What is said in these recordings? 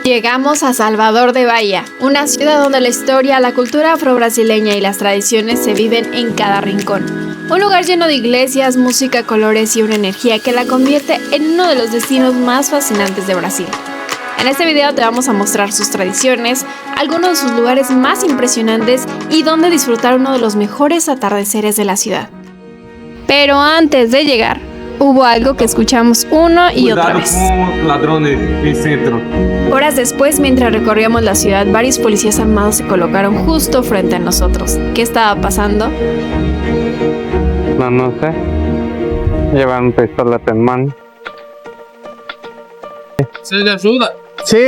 Llegamos a Salvador de Bahía, una ciudad donde la historia, la cultura afro-brasileña y las tradiciones se viven en cada rincón. Un lugar lleno de iglesias, música, colores y una energía que la convierte en uno de los destinos más fascinantes de Brasil. En este video te vamos a mostrar sus tradiciones, algunos de sus lugares más impresionantes y dónde disfrutar uno de los mejores atardeceres de la ciudad. Pero antes de llegar, hubo algo que escuchamos una y otra vez. Con ladrones en centro. Horas después, mientras recorríamos la ciudad, varios policías armados se colocaron justo frente a nosotros. ¿Qué estaba pasando? No sé. Llevan pistolas en mano. ¿Se le ayuda? Sí.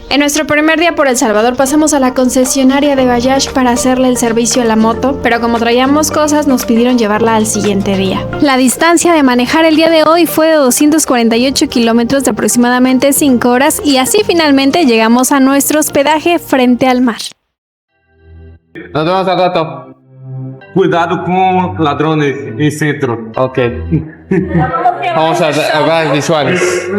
En nuestro primer día por El Salvador pasamos a la concesionaria de Bajaj para hacerle el servicio a la moto, pero como traíamos cosas nos pidieron llevarla al siguiente día. La distancia de manejar el día de hoy fue de 248 kilómetros de aproximadamente 5 horas y así finalmente llegamos a nuestro hospedaje frente al mar. Nos vemos al rato. Cuidado con ladrones en centro. Ok. Vamos a ver visuales.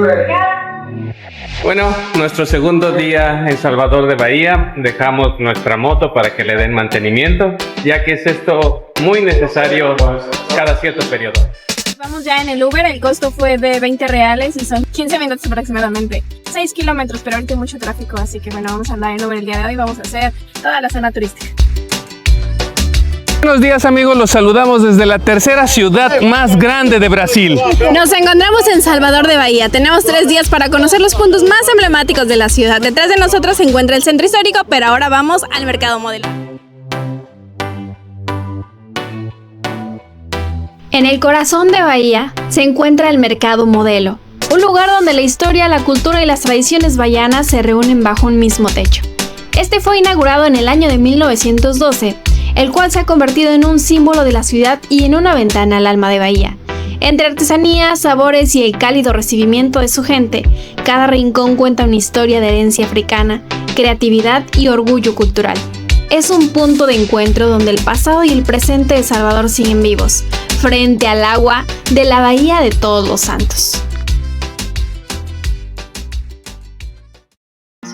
Bueno, nuestro segundo día en Salvador de Bahía, dejamos nuestra moto para que le den mantenimiento, ya que es esto muy necesario cada cierto periodo. Vamos ya en el Uber, el costo fue de 20 reales y son 15 minutos aproximadamente. 6 kilómetros, pero ahorita hay mucho tráfico, así que bueno, vamos a andar en Uber el día de hoy, vamos a hacer toda la zona turística. Buenos días amigos, los saludamos desde la tercera ciudad más grande de Brasil. Nos encontramos en Salvador de Bahía. Tenemos 3 días para conocer los puntos más emblemáticos de la ciudad. Detrás de nosotros se encuentra el centro histórico, pero ahora vamos al mercado modelo. En el corazón de Bahía se encuentra el mercado modelo, un lugar donde la historia, la cultura y las tradiciones bahianas se reúnen bajo un mismo techo. Este fue inaugurado en el año de 1912, el cual se ha convertido en un símbolo de la ciudad y en una ventana al alma de Bahía. Entre artesanías, sabores y el cálido recibimiento de su gente, cada rincón cuenta una historia de herencia africana, creatividad y orgullo cultural. Es un punto de encuentro donde el pasado y el presente de Salvador siguen vivos, frente al agua de la Bahía de Todos los Santos.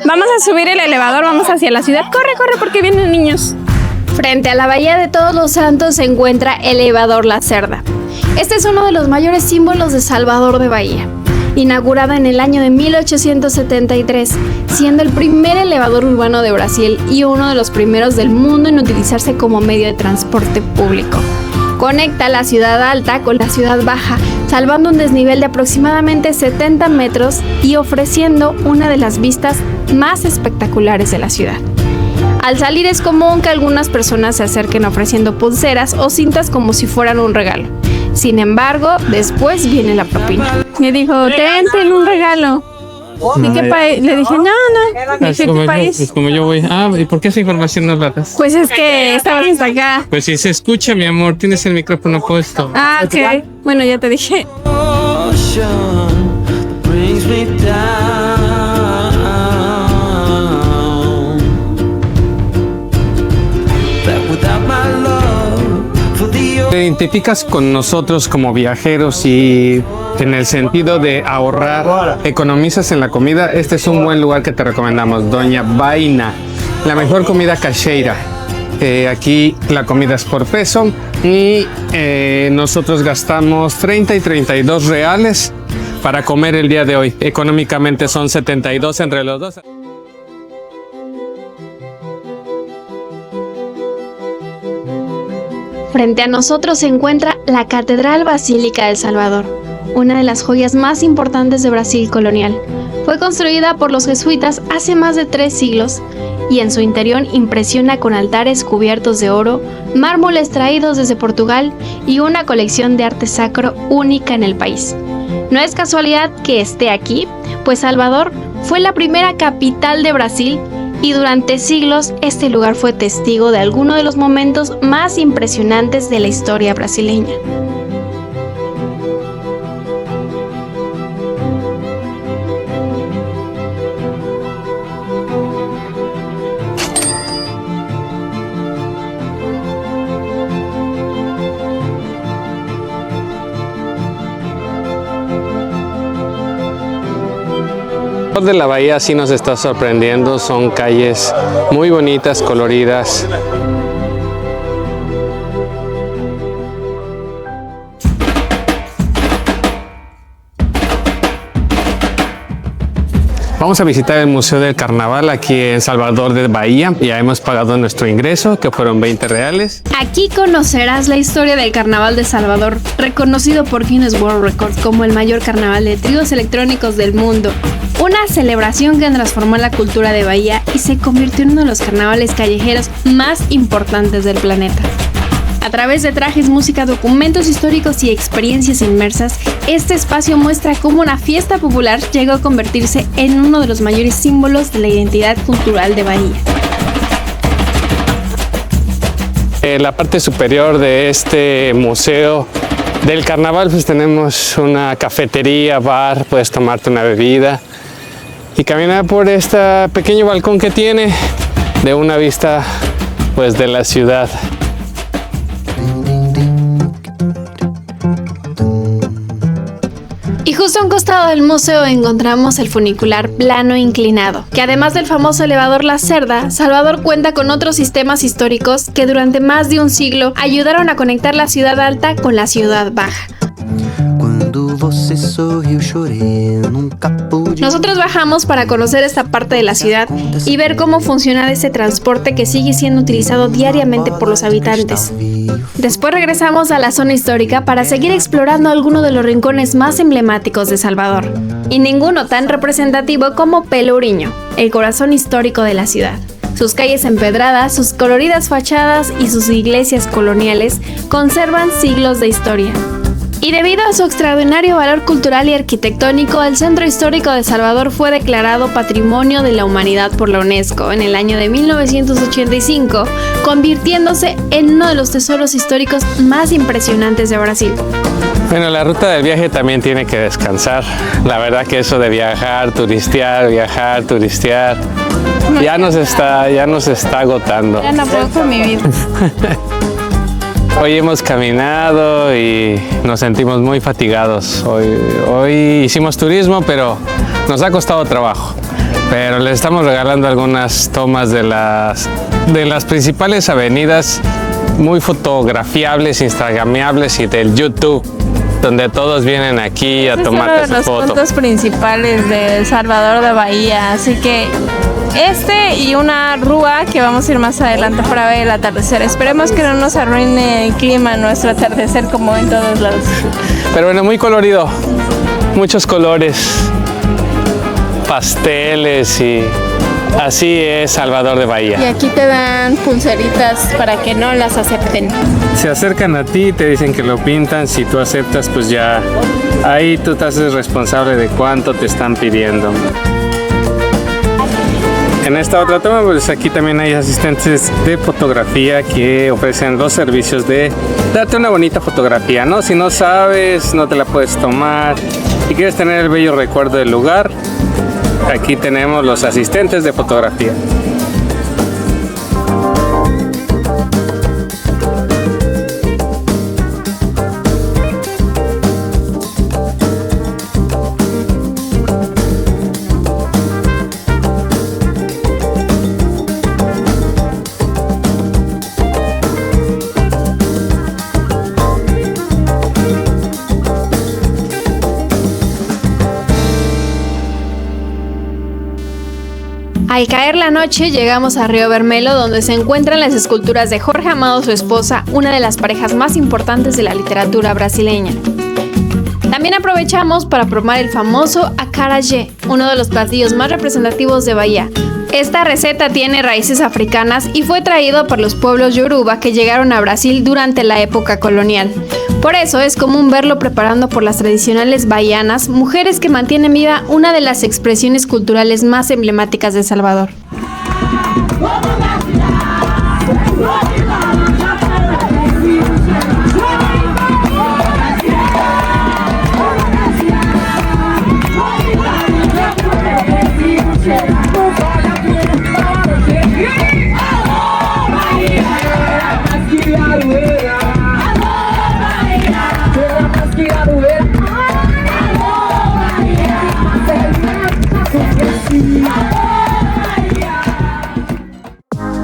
Vamos a subir el elevador, vamos hacia la ciudad. Corre, corre, porque vienen niños. Frente a la Bahía de Todos los Santos se encuentra Elevador La Cerda. Este es uno de los mayores símbolos de Salvador de Bahía. Inaugurada en el año de 1873, siendo el primer elevador urbano de Brasil y uno de los primeros del mundo en utilizarse como medio de transporte público. Conecta la ciudad alta con la ciudad baja, salvando un desnivel de aproximadamente 70 metros y ofreciendo una de las vistas más espectaculares de la ciudad. Al salir es común que algunas personas se acerquen ofreciendo pulseras o cintas como si fueran un regalo. Sin embargo, después viene la propina. Me dijo, ten un regalo. ¿De qué país? Le dije, no. Dije, ¿qué país? Pues como yo voy. ¿Y por qué esa información no la das? Pues es que estabas hasta acá. Pues si se escucha, mi amor, tienes el micrófono puesto. Ok. Bueno, ya te dije. Te identificas con nosotros como viajeros y en el sentido de ahorrar, economizas en la comida. Este es un buen lugar que te recomendamos, Doña Vaina, la mejor comida caseira. Aquí la comida es por peso y nosotros gastamos 30 y 32 reales para comer el día de hoy. Económicamente son 72 entre los dos. Frente a nosotros se encuentra la Catedral Basílica de El Salvador, una de las joyas más importantes de Brasil colonial. Fue construida por los jesuitas hace más de 3 siglos y en su interior impresiona con altares cubiertos de oro, mármoles traídos desde Portugal y una colección de arte sacro única en el país. No es casualidad que esté aquí, pues Salvador fue la primera capital de Brasil y durante siglos este lugar fue testigo de algunos de los momentos más impresionantes de la historia brasileña. Salvador de la Bahía sí nos está sorprendiendo, son calles muy bonitas, coloridas. Vamos a visitar el Museo del Carnaval aquí en Salvador de Bahía. Ya hemos pagado nuestro ingreso, que fueron 20 reales. Aquí conocerás la historia del Carnaval de Salvador, reconocido por Guinness World Records como el mayor carnaval de tríos electrónicos del mundo. Una celebración que transformó la cultura de Bahía y se convirtió en uno de los carnavales callejeros más importantes del planeta. A través de trajes, música, documentos históricos y experiencias inmersas, este espacio muestra cómo una fiesta popular llegó a convertirse en uno de los mayores símbolos de la identidad cultural de Bahía. En la parte superior de este museo del carnaval pues tenemos una cafetería, bar, puedes tomarte una bebida y caminar por este pequeño balcón que tiene de una vista pues de la ciudad. Y justo a un costado del museo encontramos el funicular plano inclinado, que además del famoso elevador La Cerda, Salvador cuenta con otros sistemas históricos que durante más de un siglo ayudaron a conectar la ciudad alta con la ciudad baja. Nosotros bajamos para conocer esta parte de la ciudad y ver cómo funciona ese transporte que sigue siendo utilizado diariamente por los habitantes. Después regresamos a la zona histórica para seguir explorando algunos de los rincones más emblemáticos de Salvador, y ninguno tan representativo como Pelourinho, el corazón histórico de la ciudad. Sus calles empedradas, sus coloridas fachadas y sus iglesias coloniales conservan siglos de historia. Y debido a su extraordinario valor cultural y arquitectónico, el Centro Histórico de Salvador fue declarado Patrimonio de la Humanidad por la UNESCO en el año de 1985, convirtiéndose en uno de los tesoros históricos más impresionantes de Brasil. Bueno, la ruta del viaje también tiene que descansar. La verdad que eso de viajar, turistear, ya nos está agotando. Ya no puedo con mi vida. Hoy hemos caminado y nos sentimos muy fatigados. Hoy hicimos turismo, pero nos ha costado trabajo. Pero les estamos regalando algunas tomas de las principales avenidas muy fotografiables, instagramiables y del YouTube, donde todos vienen aquí a tomarse su foto. Es uno de los puntos principales de Salvador de Bahía, así que y una rúa que vamos a ir más adelante para ver el atardecer. Esperemos que no nos arruine el clima nuestro atardecer como en todos lados. Pero bueno, muy colorido, muchos colores, pasteles y así es Salvador de Bahía. Y aquí te dan pulseritas para que no las acepten. Se acercan a ti y te dicen que lo pintan. Si tú aceptas, pues ya ahí tú te haces responsable de cuánto te están pidiendo. En esta otra toma, pues aquí también hay asistentes de fotografía que ofrecen los servicios de darte una bonita fotografía, ¿no? Si no sabes, no te la puedes tomar y quieres tener el bello recuerdo del lugar, aquí tenemos los asistentes de fotografía. Al caer la noche llegamos a Río Vermelho, donde se encuentran las esculturas de Jorge Amado, su esposa, una de las parejas más importantes de la literatura brasileña. También aprovechamos para probar el famoso acarajé, uno de los platillos más representativos de Bahía. Esta receta tiene raíces africanas y fue traído por los pueblos yoruba que llegaron a Brasil durante la época colonial. Por eso es común verlo preparando por las tradicionales bahianas, mujeres que mantienen viva una de las expresiones culturales más emblemáticas de Salvador.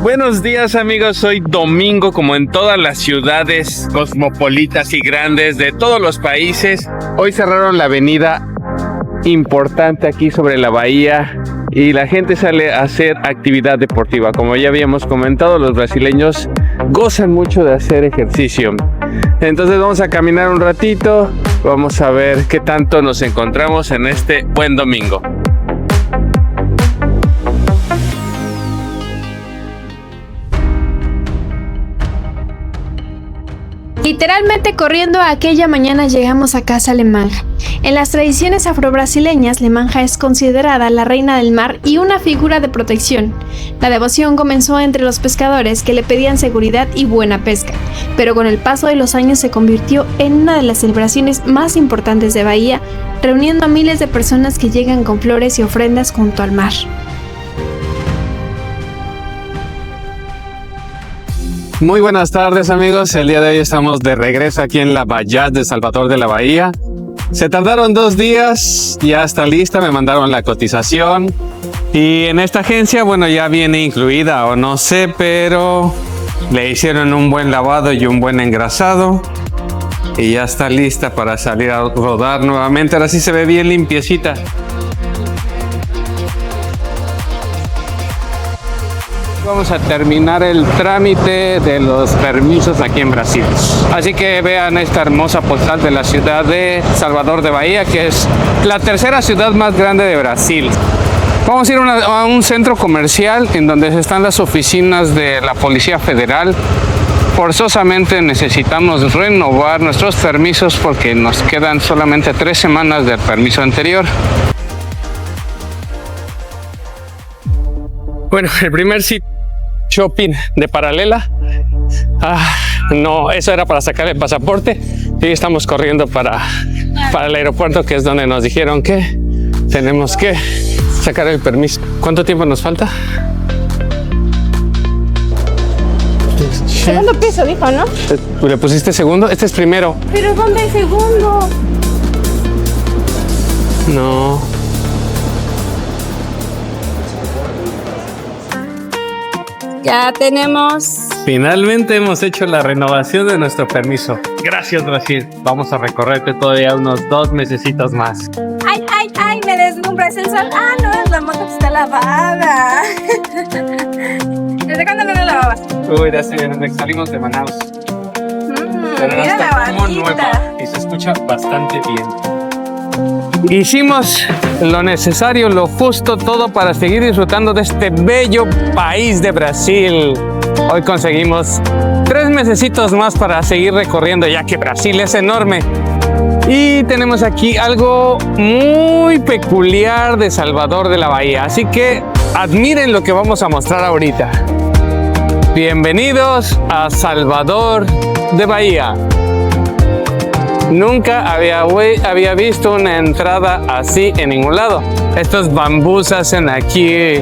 Buenos días amigos, hoy domingo, como en todas las ciudades cosmopolitas y grandes de todos los países. Hoy cerraron la avenida importante aquí sobre la bahía y la gente sale a hacer actividad deportiva. Como ya habíamos comentado, los brasileños gozan mucho de hacer ejercicio. Entonces vamos a caminar un ratito, vamos a ver qué tanto nos encontramos en este buen domingo. Literalmente corriendo aquella mañana llegamos a casa Lemanja. En las tradiciones afrobrasileñas, Lemanja es considerada la reina del mar y una figura de protección. La devoción comenzó entre los pescadores que le pedían seguridad y buena pesca, pero con el paso de los años se convirtió en una de las celebraciones más importantes de Bahía, reuniendo a miles de personas que llegan con flores y ofrendas junto al mar. Muy buenas tardes amigos, el día de hoy estamos de regreso aquí en la Bajaj de Salvador de la Bahía. Se tardaron 2 días, ya está lista, me mandaron la cotización y en esta agencia, bueno, ya viene incluida o no sé, pero le hicieron un buen lavado y un buen engrasado y ya está lista para salir a rodar nuevamente. Ahora sí se ve bien limpiecita. Vamos a terminar el trámite de los permisos aquí en Brasil. Así que vean esta hermosa postal de la ciudad de Salvador de Bahía, que es la tercera ciudad más grande de Brasil. Vamos a ir a un centro comercial en donde están las oficinas de la Policía Federal. Forzosamente necesitamos renovar nuestros permisos porque nos quedan solamente 3 semanas del permiso anterior. Bueno, el primer sitio shopping de Paralela. No, eso era para sacar el pasaporte y estamos corriendo para el aeropuerto, que es donde nos dijeron que tenemos que sacar el permiso. ¿Cuánto tiempo nos falta? Segundo piso, dijo, ¿no? ¿Le pusiste segundo? Este es primero. ¿Pero dónde hay segundo? No. Ya tenemos. Finalmente hemos hecho la renovación de nuestro permiso. Gracias, Brasil. Vamos a recorrerte todavía unos 2 mesecitos más. ¡Ay, ay, ay! Me deslumbras el sol. Ah, no, la moto que está lavada. ¿Desde cuándo no la lavabas? Uy, desde que salimos de Manaus. Pero Mira está como lavadita. nueva y se escucha bastante bien. Hicimos lo necesario, lo justo, todo para seguir disfrutando de este bello país de Brasil. Hoy conseguimos 3 mesecitos más para seguir recorriendo, ya que Brasil es enorme. Y tenemos aquí algo muy peculiar de Salvador de la Bahía. Así que admiren lo que vamos a mostrar ahorita. Bienvenidos a Salvador de Bahía. Nunca había visto una entrada así en ningún lado. Estos bambús hacen aquí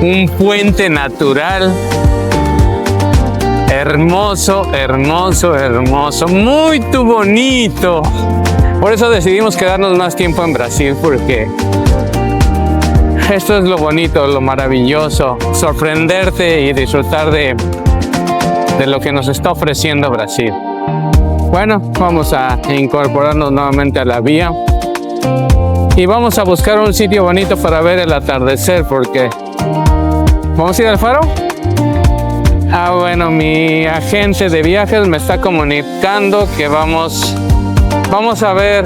un puente natural. Hermoso, hermoso, hermoso. Muy bonito. Por eso decidimos quedarnos más tiempo en Brasil, porque esto es lo bonito, lo maravilloso. Sorprenderte y disfrutar de lo que nos está ofreciendo Brasil. Bueno, vamos a incorporarnos nuevamente a la vía y vamos a buscar un sitio bonito para ver el atardecer, porque ¿vamos a ir al faro? Bueno, mi agente de viajes me está comunicando que vamos a ver,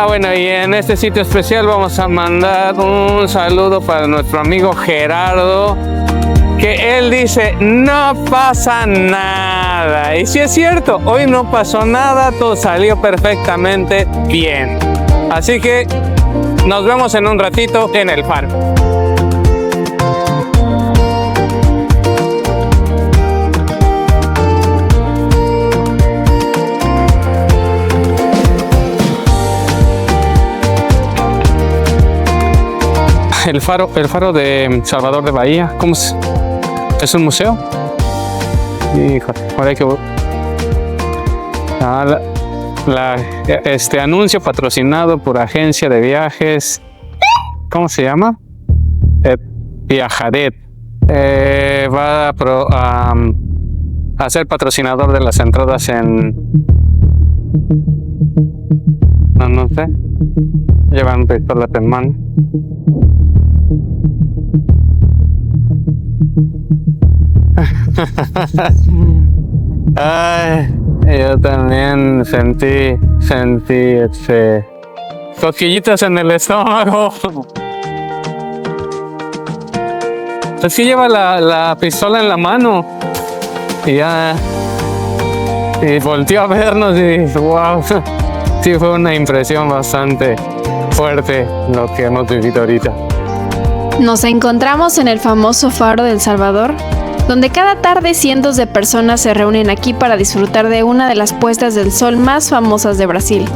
bueno, y en este sitio especial vamos a mandar un saludo para nuestro amigo Gerardo, que él dice, no pasa nada. Y sí es cierto, hoy no pasó nada, todo salió perfectamente bien. Así que nos vemos en un ratito en el faro. El faro de Salvador de Bahía, ¿cómo es? ¿Es un museo? Híjole, ahora hay que... Anuncio patrocinado por agencia de viajes. ¿Cómo se llama? Viajaret. Va a ser patrocinador de las entradas en... No sé. Llevan pistolas en mano. Ay, yo también sentí cosquillitas en el estómago. Es que lleva la pistola en la mano y volteó a vernos y wow, sí fue una impresión bastante fuerte lo que hemos vivido ahorita. Nos encontramos en el famoso Faro de El Salvador, donde cada tarde cientos de personas se reúnen aquí para disfrutar de una de las puestas del sol más famosas de Brasil.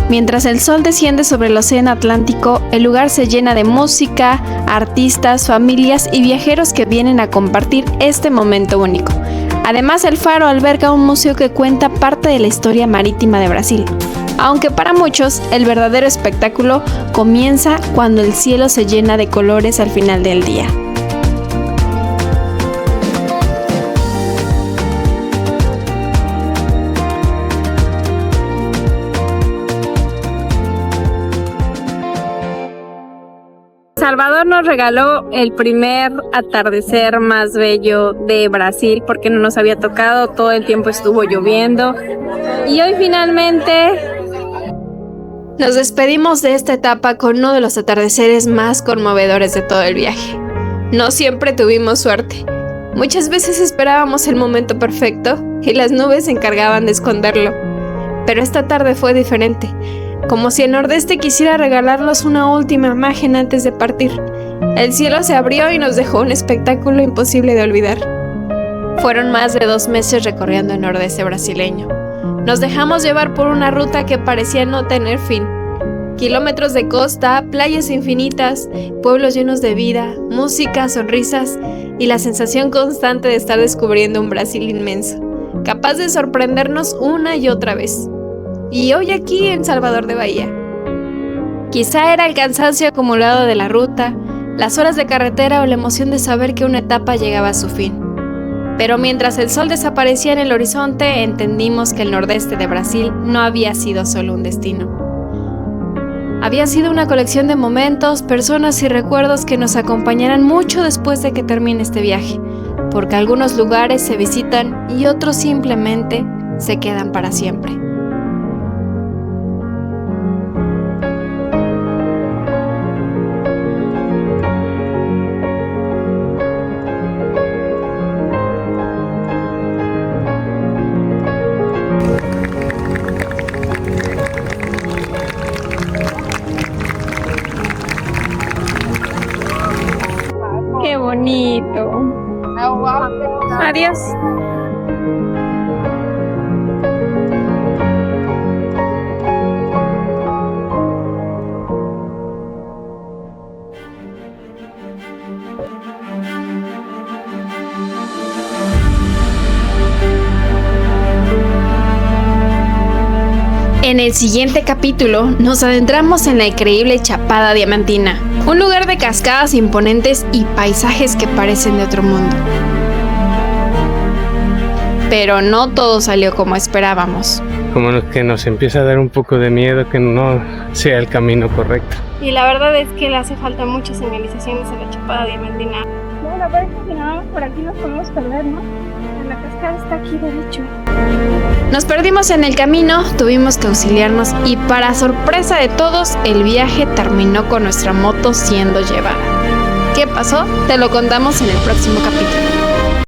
Mientras el sol desciende sobre el océano Atlántico, el lugar se llena de música, artistas, familias y viajeros que vienen a compartir este momento único. Además, el faro alberga un museo que cuenta parte de la historia marítima de Brasil. Aunque para muchos, el verdadero espectáculo comienza cuando el cielo se llena de colores al final del día. Salvador nos regaló el primer atardecer más bello de Brasil porque no nos había tocado, todo el tiempo estuvo lloviendo y hoy finalmente nos despedimos de esta etapa con uno de los atardeceres más conmovedores de todo el viaje. No siempre tuvimos suerte. Muchas veces esperábamos el momento perfecto y las nubes se encargaban de esconderlo. Pero esta tarde fue diferente, como si el Nordeste quisiera regalarnos una última imagen antes de partir. El cielo se abrió y nos dejó un espectáculo imposible de olvidar. Fueron más de 2 meses recorriendo el Nordeste brasileño. Nos dejamos llevar por una ruta que parecía no tener fin. Kilómetros de costa, playas infinitas, pueblos llenos de vida, música, sonrisas y la sensación constante de estar descubriendo un Brasil inmenso, capaz de sorprendernos una y otra vez. Y hoy aquí en Salvador de Bahía. Quizá era el cansancio acumulado de la ruta, las horas de carretera o la emoción de saber que una etapa llegaba a su fin. Pero mientras el sol desaparecía en el horizonte, entendimos que el nordeste de Brasil no había sido solo un destino. Había sido una colección de momentos, personas y recuerdos que nos acompañarán mucho después de que termine este viaje, porque algunos lugares se visitan y otros simplemente se quedan para siempre. ¡qué bonito! Adiós. En el siguiente capítulo nos adentramos en la increíble Chapada Diamantina, un lugar de cascadas imponentes y paisajes que parecen de otro mundo. Pero no todo salió como esperábamos. Como que nos empieza a dar un poco de miedo que no sea el camino correcto. Y la verdad es que le hace falta muchas señalizaciones a la Chapada Diamantina. No, la verdad es que nada más por aquí nos podemos perder, ¿no? La cascada está aquí derecho. Nos perdimos en el camino, tuvimos que auxiliarnos y para sorpresa de todos, el viaje terminó con nuestra moto siendo llevada. ¿Qué pasó? Te lo contamos en el próximo capítulo.